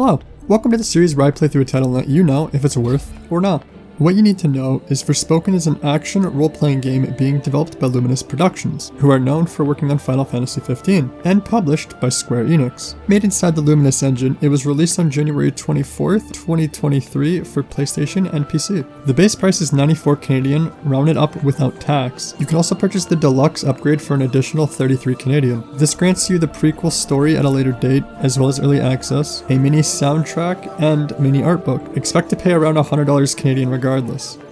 Hello, welcome to the series where I play through a title and let you know if it's worth or not. What you need to know is Forspoken is an action role-playing game being developed by Luminous Productions, who are known for working on Final Fantasy 15, and published by Square Enix. Made inside the Luminous engine, it was released on January 24th, 2023 for PlayStation and PC. The base price is 94 Canadian, rounded up without tax. You can also purchase the deluxe upgrade for an additional 33 Canadian. This grants you the prequel story at a later date, as well as early access, a mini soundtrack, and mini art book. Expect to pay around $100 Canadian regardless.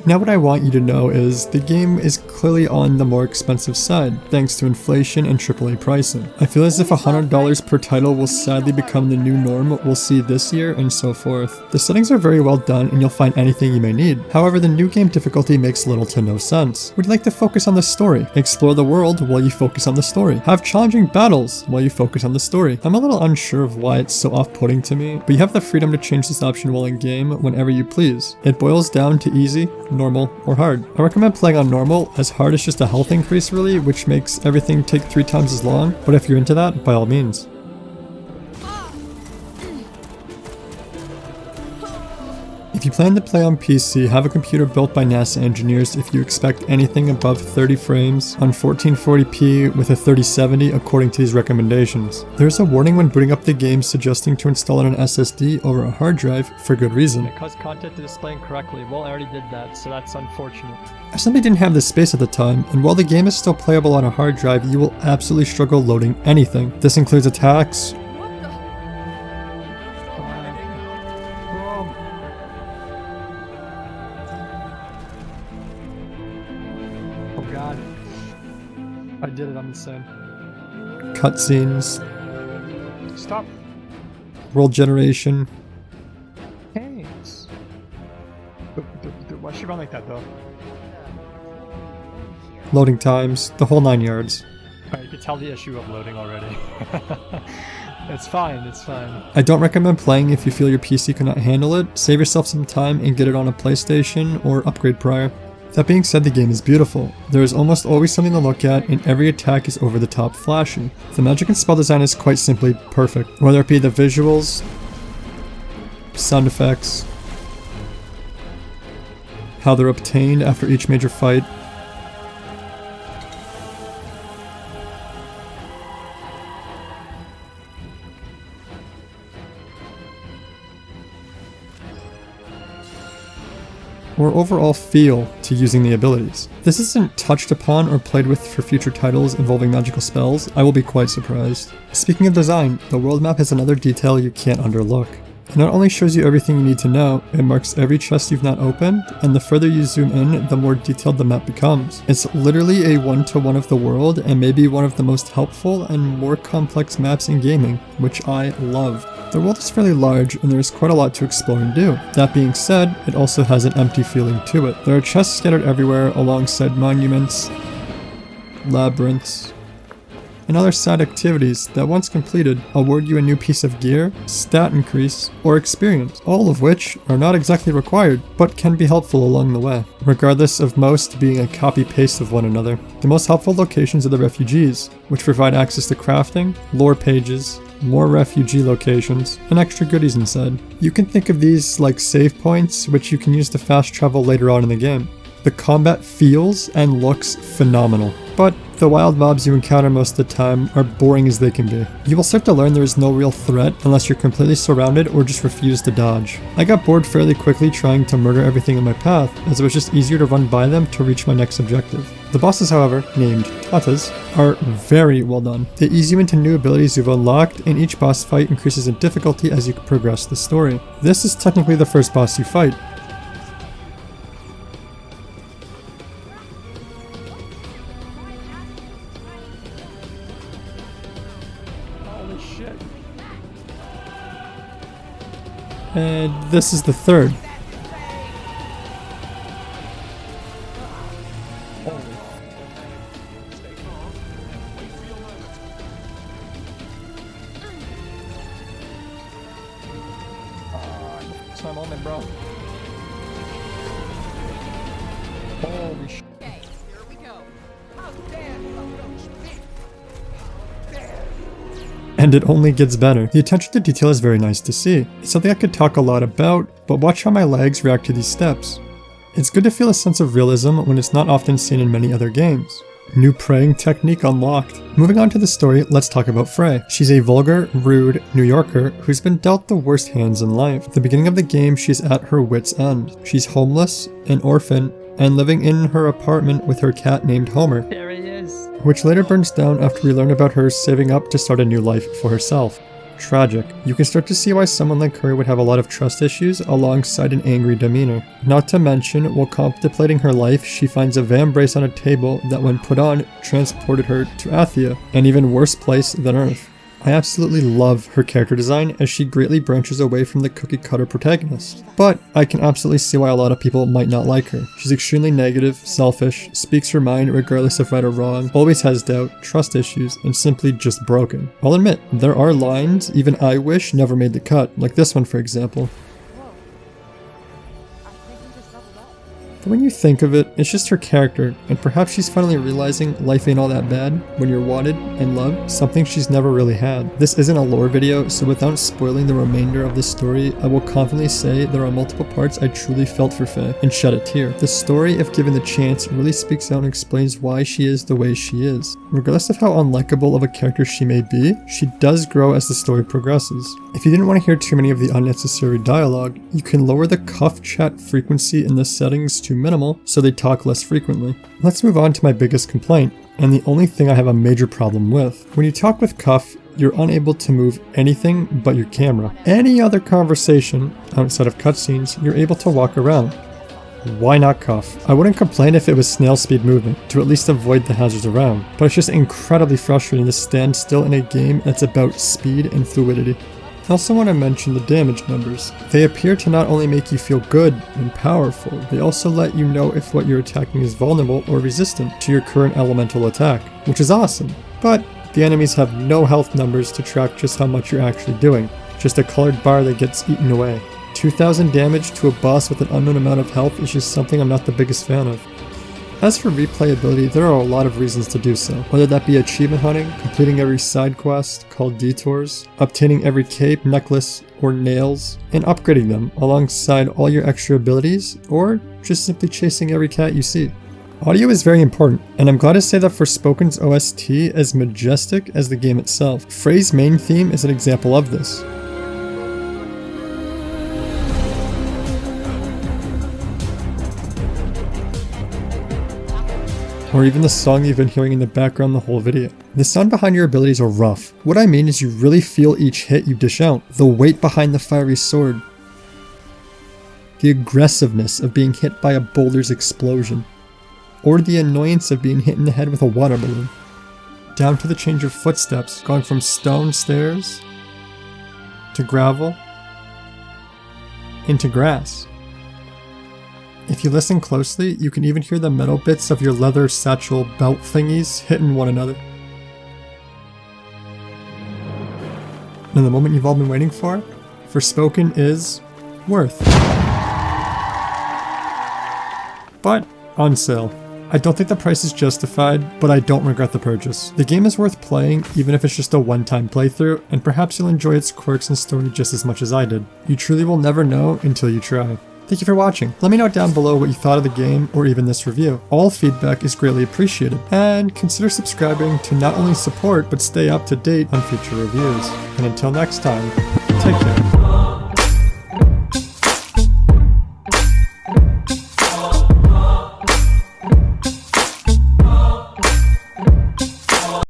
Now what I want you to know is the game is clearly on the more expensive side, thanks to inflation and AAA pricing. I feel as if $100 per title will sadly become the new norm we'll see this year and so forth. The settings are very well done and you'll find anything you may need. However, the new game difficulty makes little to no sense. Would you like to focus on the story? Explore the world while you focus on the story. Have challenging battles while you focus on the story. I'm a little unsure of why it's so off-putting to me, but you have the freedom to change this option while in game whenever you please. It boils down to easy, normal, or hard. I recommend playing on normal, as hard is just a health increase really, which makes everything take 3 times as long, but if you're into that, by all means. If you plan to play on PC, have a computer built by NASA engineers if you expect anything above 30 frames on 1440p with a 3070 according to these recommendations. There's a warning when booting up the game suggesting to install it on an SSD over a hard drive for good reason. It caused content to display incorrectly. Well, I already did that, so that's unfortunate. I simply didn't have the space at the time, and while the game is still playable on a hard drive, you will absolutely struggle loading anything. This includes attacks, I did it, I'm insane. cutscenes, Stop. world generation. Thanks. Why should she run like that though? Loading times, the whole 9 yards. Alright, you can tell the issue of loading already. It's fine, it's fine. I don't recommend playing if you feel your PC cannot handle it. Save yourself some time and get it on a PlayStation or upgrade prior. That being said, the game is beautiful. There is almost always something to look at, and every attack is over the top flashy. The magic and spell design is quite simply perfect, whether it be the visuals, sound effects, how they're obtained after each major fight. Or overall feel to using the abilities. This isn't touched upon or played with for future titles involving magical spells. I will be quite surprised. Speaking of design, the world map has another detail you can't underlook. It not only shows you everything you need to know, it marks every chest you've not opened, and the further you zoom in, the more detailed the map becomes. It's literally a one-to-one of the world, and maybe one of the most helpful and more complex maps in gaming, which I love. The world is fairly large, and there is quite a lot to explore and do. That being said, it also has an empty feeling to it. There are chests scattered everywhere alongside monuments, labyrinths, and other side activities that once completed award you a new piece of gear, stat increase, or experience, all of which are not exactly required, but can be helpful along the way, regardless of most being a copy-paste of one another. The most helpful locations are the refugees, which provide access to crafting, lore pages, more refugee locations, and extra goodies inside. You can think of these like save points, which you can use to fast travel later on in the game. The combat feels and looks phenomenal, but the wild mobs you encounter most of the time are boring as they can be. You will start to learn there is no real threat unless you're completely surrounded or just refuse to dodge. I got bored fairly quickly trying to murder everything in my path, as it was just easier to run by them to reach my next objective. The bosses, however, named Tatas, are very well done. They ease you into new abilities you've unlocked, and each boss fight increases in difficulty as you progress the story. This is technically the first boss you fight. Holy shit. And this is the third. It's my moment, bro. Holy shit. Okay, here we go. And it only gets better. The attention to detail is very nice to see. It's something I could talk a lot about, but watch how my legs react to these steps. It's good to feel a sense of realism when it's not often seen in many other games. New praying technique unlocked. Moving on to the story, let's talk about Frey. She's a vulgar, rude New Yorker who's been dealt the worst hands in life. At the beginning of the game, she's at her wit's end. She's homeless, an orphan, and living in her apartment with her cat named Homer. There he is. Which later burns down after we learn about her saving up to start a new life for herself. Tragic. You can start to see why someone like her would have a lot of trust issues alongside an angry demeanor. Not to mention, while contemplating her life, she finds a vambrace on a table that when put on, transported her to Athia, an even worse place than Earth. I absolutely love her character design as she greatly branches away from the cookie cutter protagonist. But I can absolutely see why a lot of people might not like her. She's extremely negative, selfish, speaks her mind regardless of right or wrong, always has doubt, trust issues, and simply just broken. I'll admit, there are lines even I wish never made the cut, like this one for example. But when you think of it, it's just her character, and perhaps she's finally realizing life ain't all that bad when you're wanted and loved, something she's never really had. This isn't a lore video, so without spoiling the remainder of the story, I will confidently say there are multiple parts I truly felt for Frey and shed a tear. The story, if given the chance, really speaks out and explains why she is the way she is. Regardless of how unlikable of a character she may be, she does grow as the story progresses. If you didn't want to hear too many of the unnecessary dialogue, you can lower the cuff chat frequency in the settings to minimal so they talk less frequently. Let's move on to my biggest complaint, and the only thing I have a major problem with. When you talk with Cuff, you're unable to move anything but your camera. Any other conversation, outside of cutscenes, you're able to walk around. Why not Cuff? I wouldn't complain if it was snail speed movement, to at least avoid the hazards around, but it's just incredibly frustrating to stand still in a game that's about speed and fluidity. I also want to mention the damage numbers. They appear to not only make you feel good and powerful, they also let you know if what you're attacking is vulnerable or resistant to your current elemental attack, which is awesome. But the enemies have no health numbers to track just how much you're actually doing, just a colored bar that gets eaten away. 2,000 damage to a boss with an unknown amount of health is just something I'm not the biggest fan of. As for replayability, there are a lot of reasons to do so, whether that be achievement hunting, completing every side quest called detours, obtaining every cape, necklace, or nails, and upgrading them alongside all your extra abilities, or just simply chasing every cat you see. Audio is very important, and I'm glad to say that Forspoken's OST is as majestic as the game itself. Frey's main theme is an example of this. Or even the song you've been hearing in the background the whole video. The sound behind your abilities are rough. What I mean is you really feel each hit you dish out. The weight behind the fiery sword. The aggressiveness of being hit by a boulder's explosion. Or the annoyance of being hit in the head with a water balloon. Down to the change of footsteps, going from stone stairs to gravel into grass. If you listen closely, you can even hear the metal bits of your leather satchel belt thingies hitting one another. And the moment you've all been waiting for, Forspoken is worth. But on sale. I don't think the price is justified, but I don't regret the purchase. The game is worth playing, even if it's just a one-time playthrough, and perhaps you'll enjoy its quirks and story just as much as I did. You truly will never know until you try. Thank you for watching. Let me know down below what you thought of the game or even this review. All feedback is greatly appreciated. And consider subscribing to not only support but stay up to date on future reviews. And until next time, take care.